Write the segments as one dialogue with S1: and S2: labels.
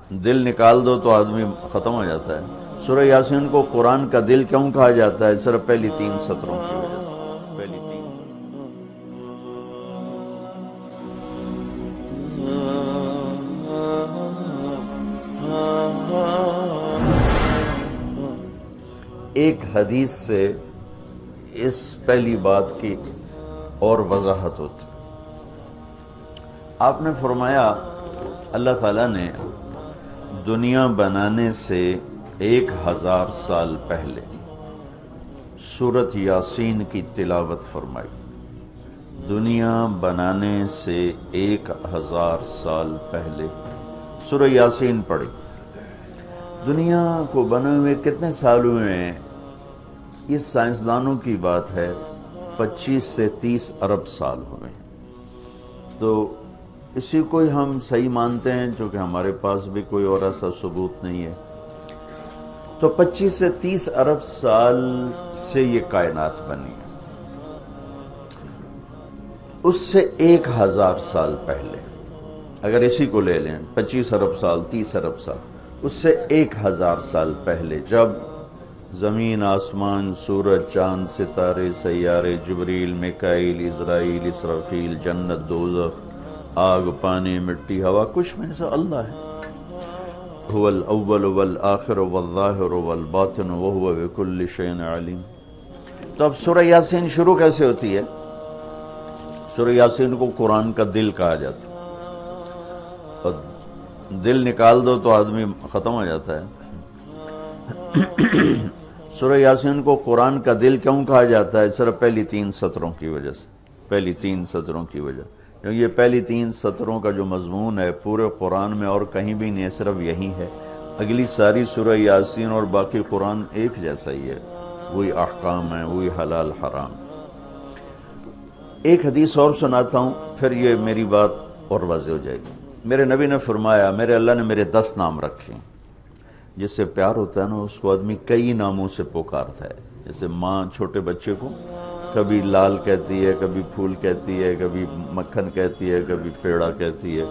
S1: دل نکال دو تو آدمی ختم ہو جاتا ہے۔ سورہ یاسین کو قرآن کا دل کیوں کہا جاتا ہے؟ صرف پہلی 3 سطروں کی وجہ سے۔ پہلی 3 ایک حدیث سے اس پہلی بات کی اور وضاحت ہوتی۔ آپ نے فرمایا اللہ تعالیٰ نے دنیا بنانے سے 1000 سال پہلے سورۃ یاسین کی تلاوت فرمائی۔ دنیا بنانے سے 1000 سال پہلے سورہ یاسین پڑھی۔ دنیا کو بنے ہوئے کتنے سال ہوئے ہیں؟ یہ سائنسدانوں کی بات ہے، 25 سے 30 ارب سال ہوئے ہیں۔ تو اسی کو ہی ہم صحیح مانتے ہیں، چونکہ ہمارے پاس بھی کوئی اور ایسا ثبوت نہیں ہے۔ تو 25 سے 30 ارب سال سے یہ کائنات بنی ہے۔ اس سے 1000 سال پہلے، اگر اسی کو لے لیں 25 ارب سال 30 ارب سال، اس سے 1000 سال پہلے جب زمین، آسمان، سورج، چاند، ستارے، سیارے، جبریل، میکائیل، اسرائیل، اسرافیل، جنت، دوزخ، آگ، پانی، مٹی، ہوا، کچھ میں سے اللہ ہے۔ هو الاول والآخر والظاہر والباطن وهو بكل شيء علیم۔ تو اب سورہ یاسین شروع کیسے ہوتی ہے؟ سورہ یاسین کو قرآن کا دل کہا جاتا ہے، اور دل نکال دو تو آدمی ختم ہو جاتا ہے۔ سورہ یاسین کو قرآن کا دل کیوں کہا جاتا ہے؟ صرف پہلی 3 سطروں کی وجہ سے۔ پہلی 3 سطروں کی وجہ، کیونکہ یہ پہلی 3 سطروں کا جو مضمون ہے پورے قرآن میں اور کہیں بھی نہیں ہے، صرف یہی ہے۔ اگلی ساری سورہ یاسین اور باقی قرآن ایک جیسا ہی ہے، وہی احکام ہیں، وہی حلال حرام۔ ایک حدیث اور سناتا ہوں، پھر یہ میری بات اور واضح ہو جائے گی۔ میرے نبی نے فرمایا، میرے اللہ نے میرے 10 نام رکھے ہیں۔ جس سے پیار ہوتا ہے نا، اس کو آدمی کئی ناموں سے پکارتا ہے۔ جیسے ماں چھوٹے بچے کو کبھی لال کہتی ہے، کبھی پھول کہتی ہے، کبھی مکھن کہتی ہے، کبھی پیڑا کہتی ہے۔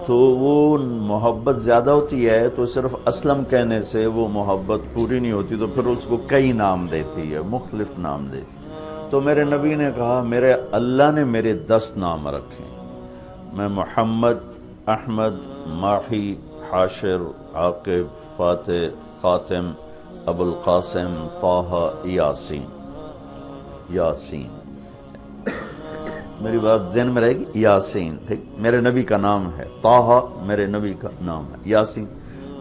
S1: تو وہ محبت زیادہ ہوتی ہے تو صرف اسلم کہنے سے وہ محبت پوری نہیں ہوتی، تو پھر اس کو کئی نام دیتی ہے، مختلف نام دیتی ہے۔ تو میرے نبی نے کہا، میرے اللہ نے میرے 10 نام رکھے ہیں۔ میں محمد، احمد، ماحی، حاشر، عاقب، فاتح، خاتم، ابو القاسم، طہ، یاسین۔ یاسین، میری بات ذہن میں رہے گی، یاسین ٹھیک میرے نبی کا نام ہے، طہ میرے نبی کا نام ہے، یاسین۔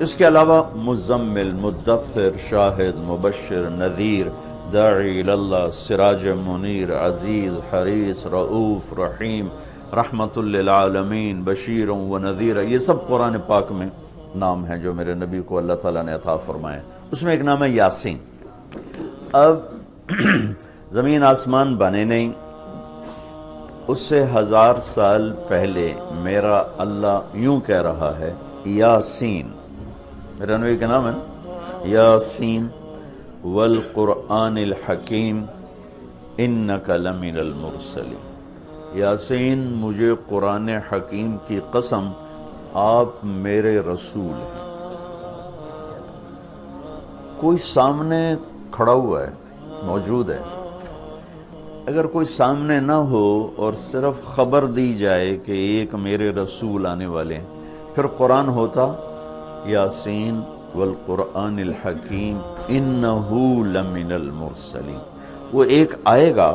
S1: اس کے علاوہ مزمل، مدثر، شاہد، مبشر، نذیر، داعی اللہ، سراج منیر، عزیز، حریص، رؤوف، رحیم، رحمت للعالمین، بشیر و نذیر، یہ سب قرآن پاک میں نام ہیں جو میرے نبی کو اللہ تعالیٰ نے عطا فرمائے۔ اس میں ایک نام ہے یاسین۔ اب زمین آسمان بنے نہیں، اس سے 1000 سال پہلے میرا اللہ یوں کہہ رہا ہے، یاسین، میرا نبی کا نام ہے یاسین، والقرآن الحکیم انک لمن المرسلین۔ یاسین، مجھے قرآن حکیم کی قسم، آپ میرے رسول ہیں۔ کوئی سامنے کھڑا ہوا ہے، موجود ہے۔ اگر کوئی سامنے نہ ہو اور صرف خبر دی جائے کہ ایک میرے رسول آنے والے ہیں، پھر قرآن ہوتا یاسین والقرآن الحکیم انہ لمن المرسلین۔ وہ ایک آئے گا،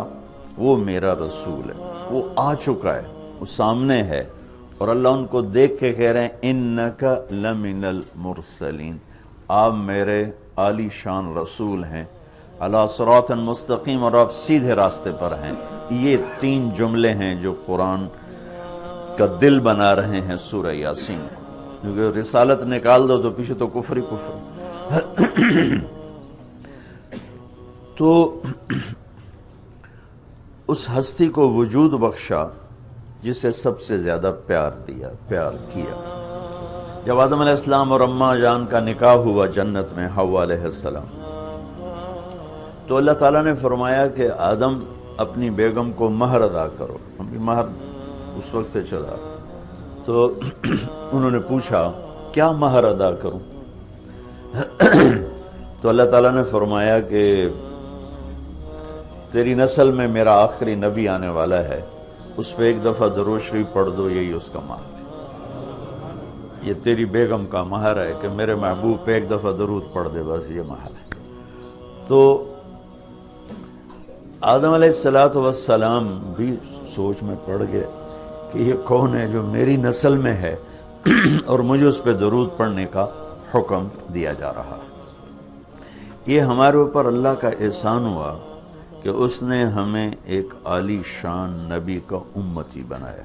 S1: وہ میرا رسول ہے، وہ آ چکا ہے، وہ سامنے ہے، اور اللہ ان کو دیکھ کے کہہ رہے ہیں انک لمن المرسلین، آپ میرے عالی شان رسول ہیں، علی صراط مستقیم، اور آپ سیدھے راستے پر ہیں۔ یہ 3 جملے ہیں جو قرآن کا دل بنا رہے ہیں سورہ یاسین کو، کیونکہ رسالت نکال دو تو پیچھے تو کفر ہی کفر۔ تو اس ہستی کو وجود بخشا جسے سب سے زیادہ پیار دیا، پیار کیا۔ جب آدم علیہ السلام اور اماں جان کا نکاح ہوا جنت میں حوا علیہ السلام، تو اللہ تعالیٰ نے فرمایا کہ آدم اپنی بیگم کو مہر ادا کرو۔ ہم بھی مہر اس وقت سے چلا، تو انہوں نے پوچھا کیا مہر ادا کروں؟ تو اللہ تعالیٰ نے فرمایا کہ تیری نسل میں میرا آخری نبی آنے والا ہے، اس پہ ایک دفعہ درود شریف پڑھ دو، یہی اس کا مہر ہے۔ یہ تیری بیگم کا مہر ہے کہ میرے محبوب پہ ایک دفعہ درود پڑھ دے، بس یہ مہر ہے۔ تو آدم علیہ السلام بھی سوچ میں پڑ گئے کہ یہ کون ہے جو میری نسل میں ہے اور مجھے اس پہ درود پڑھنے کا حکم دیا جا رہا ہے۔ یہ ہمارے اوپر اللہ کا احسان ہوا کہ اس نے ہمیں ایک عالی شان نبی کا امتی بنایا۔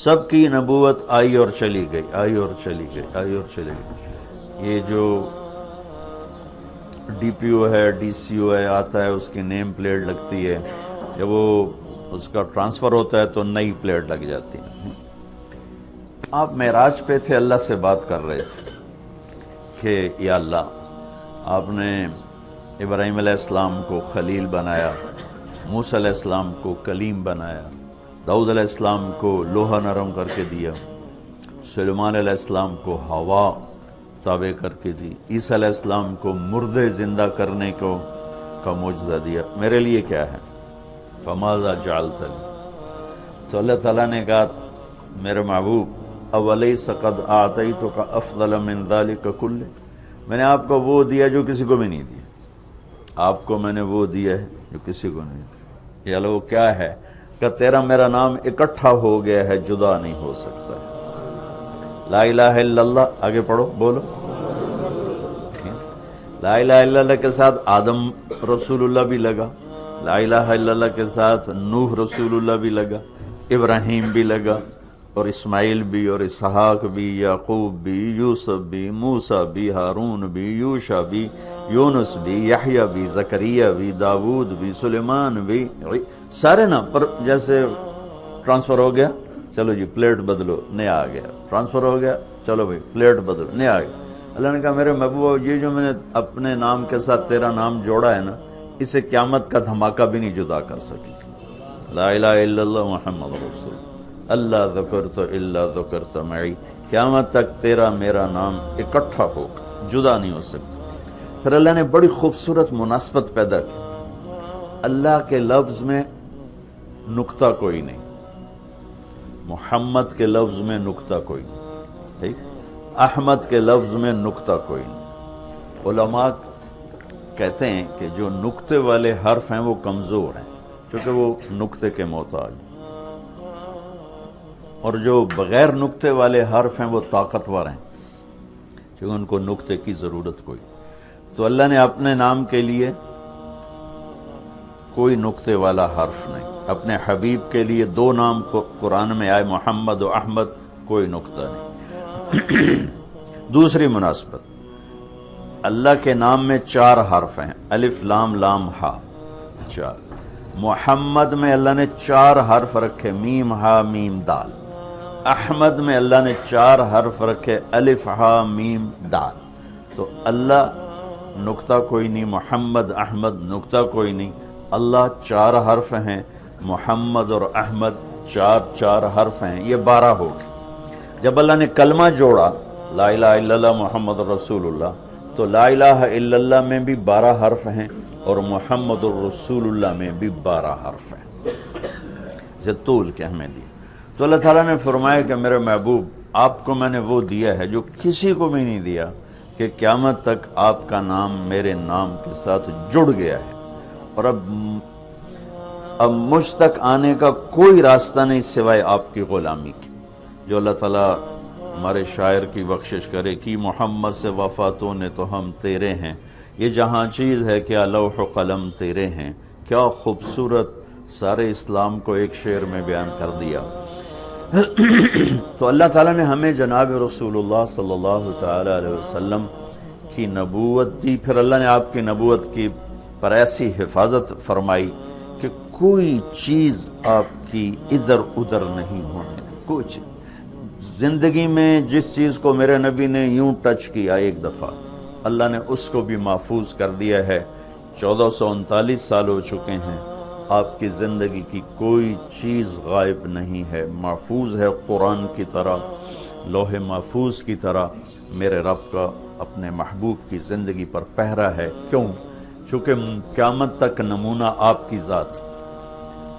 S1: سب کی نبوت آئی اور چلی گئی، آئی اور چلی گئی، آئی اور چلی گئی۔ یہ جو ڈی پی او ہے، ڈی سی او ہے، آتا ہے، اس کی نیم پلیٹ لگتی ہے، جب وہ اس کا ٹرانسفر ہوتا ہے تو نئی پلیٹ لگ جاتی ہے۔ آپ معراج پہ تھے، اللہ سے بات کر رہے تھے کہ یا اللہ، آپ نے ابراہیم علیہ السلام کو خلیل بنایا، موسیٰ علیہ السلام کو کلیم بنایا، داؤد علیہ السلام کو لوہا نرم کر کے دیا، سلیمان علیہ السلام کو ہوا تابع کر کے دی، عیسیٰ علیہ السلام کو مردے زندہ کرنے کا معجزہ دیا، میرے لیے کیا ہے؟ فماذا جعلت لی؟ تو اللہ تعالیٰ نے کہا میرے محبوب اولیس قد اعطیتک افضل من ذلک کلہ، میں نے آپ کو وہ دیا جو کسی کو بھی نہیں دیا، آپ کو میں نے وہ دیا ہے جو کسی کو نہیں دیا۔ یا وہ کیا ہے کہ تیرا میرا نام اکٹھا ہو گیا ہے، جدا نہیں ہو سکتا ہے۔ لا الہ الا اللہ، آگے پڑھو، بولو۔ لا الہ الا اللہ کے ساتھ آدم رسول اللہ بھی لگا، لا الہ الا اللہ کے ساتھ نوح رسول اللہ بھی لگا، ابراہیم بھی لگا، اور اسماعیل بھی، اور اسحاق بھی، یعقوب بھی، یوسف بھی، موسیٰ بھی، ہارون بھی، یوشع بھی، یونس بھی، یحییٰ بھی، زکریا بھی، داود بھی، سلیمان بھی، سارے نا پر جیسے ٹرانسفر ہو گیا، چلو جی پلیٹ بدلو، نیا آ گیا، ٹرانسفر ہو گیا، چلو بھائی پلیٹ بدلو، نیا آ گیا۔ اللہ نے کہا میرے محبوب، یہ جو میں نے اپنے نام کے ساتھ تیرا نام جوڑا ہے نا، اسے قیامت کا دھماکہ بھی نہیں جدا کر سکی۔ لا الہ الا اللہ محمد رسول اللہ، ذکرت الا ذکرت معی، قیامت تک تیرا میرا نام اکٹھا ہوگا، جدا نہیں ہو سکتا۔ پھر اللہ نے بڑی خوبصورت مناسبت پیدا کی، اللہ کے لفظ میں نقطہ کوئی نہیں، محمد کے لفظ میں نقطہ کوئی نہیں، ٹھیک، احمد کے لفظ میں نقطہ کوئی نہیں۔ علماء کہتے ہیں کہ جو نقطے والے حرف ہیں وہ کمزور ہیں، چونکہ وہ نقطے کے محتاج ہیں، اور جو بغیر نقطے والے حرف ہیں وہ طاقتور ہیں، کیونکہ ان کو نقطے کی ضرورت کوئی۔ تو اللہ نے اپنے نام کے لیے کوئی نقطے والا حرف نہیں، اپنے حبیب کے لیے دو نام قرآن میں آئے، محمد و احمد، کوئی نقطہ نہیں۔ دوسری مناسبت، اللہ کے نام میں 4 حرف ہیں، الف لام لام ہا، 4۔ محمد میں اللہ نے 4 حرف رکھے، میم ہا میم دال۔ احمد میں اللہ نے 4 حرف رکھے، الف ہا میم دال۔ تو اللہ نقطہ کوئی نہیں، محمد احمد نقطہ کوئی نہیں، اللہ 4 حرف ہیں، محمد اور احمد 4 حرف ہیں، یہ 12 ہو گئے۔ جب اللہ نے کلمہ جوڑا لا الہ الا اللہ محمد رسول اللہ، تو لا الہ الا اللہ میں بھی 12 حرف ہیں اور محمد الرسول اللہ میں بھی 12 حرف ہیں، اسے طول کے ہمیں دیا۔ تو اللہ تعالیٰ نے فرمایا کہ میرے محبوب، آپ کو میں نے وہ دیا ہے جو کسی کو بھی نہیں دیا، کہ قیامت تک آپ کا نام میرے نام کے ساتھ جڑ گیا ہے، اور اب مجھ تک آنے کا کوئی راستہ نہیں سوائے آپ کی غلامی کی۔ جو اللہ تعالیٰ ہمارے شاعر کی بخشش کرے کہ محمد سے وفاتوں نے تو ہم تیرے ہیں، یہ جہاں چیز ہے کیا لوح و قلم تیرے ہیں، کیا خوبصورت سارے اسلام کو ایک شعر میں بیان کر دیا۔ تو اللہ تعالیٰ نے ہمیں جناب رسول اللہ صلی اللہ تعالی علیہ وسلم کی نبوت دی، پھر اللہ نے آپ کی نبوت کی پر ایسی حفاظت فرمائی کہ کوئی چیز آپ کی ادھر ادھر نہیں ہونے، کوئی چیز زندگی میں جس چیز کو میرے نبی نے یوں ٹچ کیا ایک دفعہ، اللہ نے اس کو بھی محفوظ کر دیا ہے۔ 1439 سال ہو چکے ہیں، آپ کی زندگی کی کوئی چیز غائب نہیں ہے، محفوظ ہے قرآن کی طرح۔ لوح محفوظ کی طرح میرے رب کا اپنے محبوب کی زندگی پر پہرا ہے۔ کیوں؟ چونکہ قیامت تک نمونہ آپ کی ذات،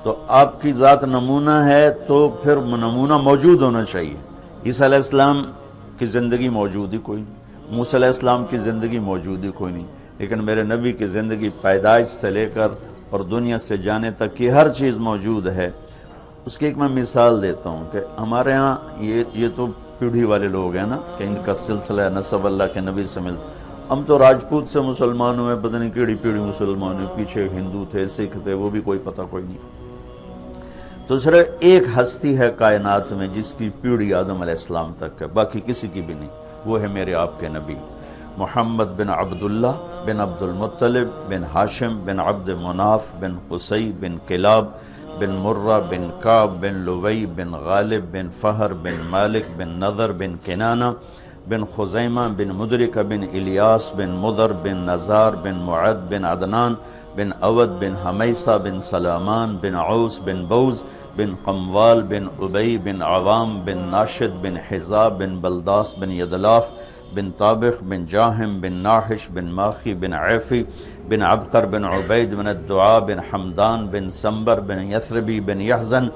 S1: تو آپ کی ذات نمونہ ہے تو پھر نمونہ موجود ہونا چاہیے۔ عیسیٰ علیہ السلام کی زندگی موجود ہی کوئی نہیں، موسیٰ علیہ السلام کی زندگی موجود ہی کوئی نہیں، لیکن میرے نبی کی زندگی پیدائش سے لے کر اور دنیا سے جانے تک کی ہر چیز موجود ہے۔ اس کی ایک میں مثال دیتا ہوں کہ ہمارے ہاں یہ تو پیڑھی والے لوگ ہیں نا کہ ان کا سلسلہ نسب اللہ کے نبی سے ملتا۔ ہم تو راجپوت سے مسلمان ہوئے، پتہ نہیں کیڑی پیڑھی مسلمان ہوئے، پیچھے ہندو تھے، سکھ تھے، وہ بھی کوئی پتہ کوئی نہیں۔ تو صرف ایک ہستی ہے کائنات میں جس کی پیڑھی آدم علیہ السلام تک ہے، باقی کسی کی بھی نہیں، وہ ہے میرے آپ کے نبی محمد بن عبداللہ بن عبد المطلب بن ہاشم بن عبد مناف بن قصی بن کلاب بن مرہ بن کعب بن لوی بن غالب بن فہر بن مالک بن نضر بن کنانہ بن خزیمہ بن مدرکہ بن الیاس بن مدر بن نزار بن معد بن عدنان بن اود بن حمیسہ بن سلامان بن عوس بن بوز بن قموال بن عبی بن عوام بن ناشد بن حزاب بن بلداس بن یدلاف بن طابخ بن جاہم بن ناحش بن ماخی بن عیفی بن عبقر بن عبید بن الدعاء بن حمدان بن سمبر بن یثربی بن یحزن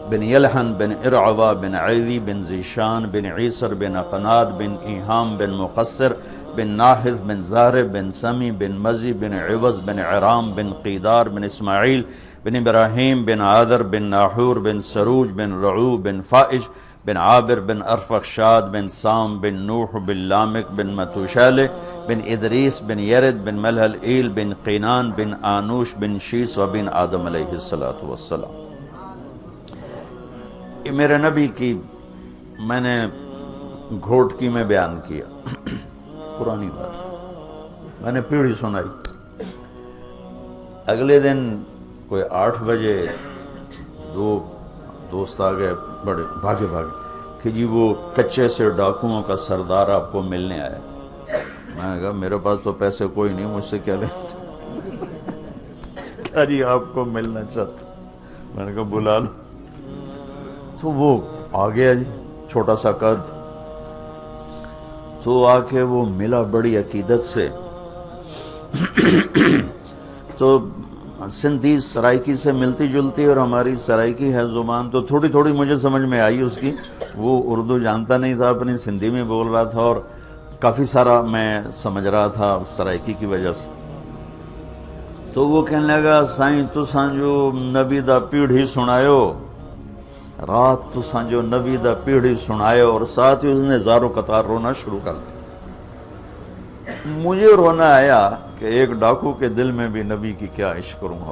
S1: بن یلحن بن ارعوا بن عیدی بن زیشان بن عیسر بن اقناد بن ایہام بن مقصر بن ناحذ بن زارب بن سمی بن مزی بن عوض بن عرام بن قیدار بن اسماعیل بن ابراہیم بن عادر بن ناحور بن سروج بن رعو بن فائج بن عابر بن ارفخشاد بن سام بن نوح بن لامک بن متوشالہ بن ادریس بن یرد بن ملحل ایل بن قینان بن آنوش بن شیس و بن آدم علیہ السلام۔ یہ میرے نبی کی میں نے گھوٹکی میں بیان کیا، پرانی بات، میں نے پیڑھی سنائی۔ اگلے دن کوئی 8 بجے دو دوست آ گئے، بڑے بھاگے کہ جی وہ کچے سے ڈاکوؤں کا سردار آپ کو ملنے آیا۔ میں نے کہا میرے پاس تو پیسے کوئی نہیں، مجھ سے کیا لیں؟ کہا جی آپ کو ملنا چاہتا۔ میں نے کہا بلا لو۔ تو وہ آ گیا جی، چھوٹا سا قد، تو آ کے وہ ملا بڑی عقیدت سے۔ تو سندھی سرائکی سے ملتی جلتی اور ہماری سرائکی ہے زبان، تو تھوڑی تھوڑی مجھے سمجھ میں آئی اس کی۔ وہ اردو جانتا نہیں تھا، اپنی سندھی میں بول رہا تھا اور کافی سارا میں سمجھ رہا تھا سرائکی کی وجہ سے۔ تو وہ کہنے لگا سائیں تساں جو نبی دا پیڑھی سنایو، رات تساں جو نبی دا پیڑھی سنایو، اور ساتھ ہی اس نے زارو قطار رونا شروع کر دیا۔ مجھے رونا آیا کہ ایک ڈاکو کے دل میں بھی نبی کی کیا عشق کروں گا۔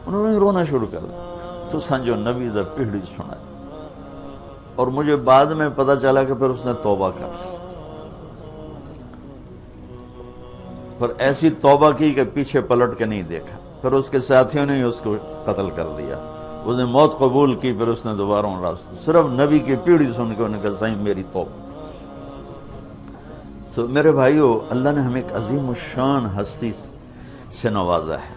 S1: انہوں نے رونا شروع کر دیا تو سنجو نبی دا پیڑھی سنا، اور مجھے بعد میں پتا چلا کہ پھر اس نے توبہ کر لی، پھر ایسی توبہ کی کہ پیچھے پلٹ کے نہیں دیکھا، پھر اس کے ساتھیوں نے اس کو قتل کر دیا، اس نے موت قبول کی، پھر اس نے دوبارہ راستہ صرف نبی کی پیڑھی سن کے انہوں نے کہا سائیں میری توبہ۔ تو میرے بھائیو، اللہ نے ہمیں ایک عظیم الشان ہستی سے نوازا ہے،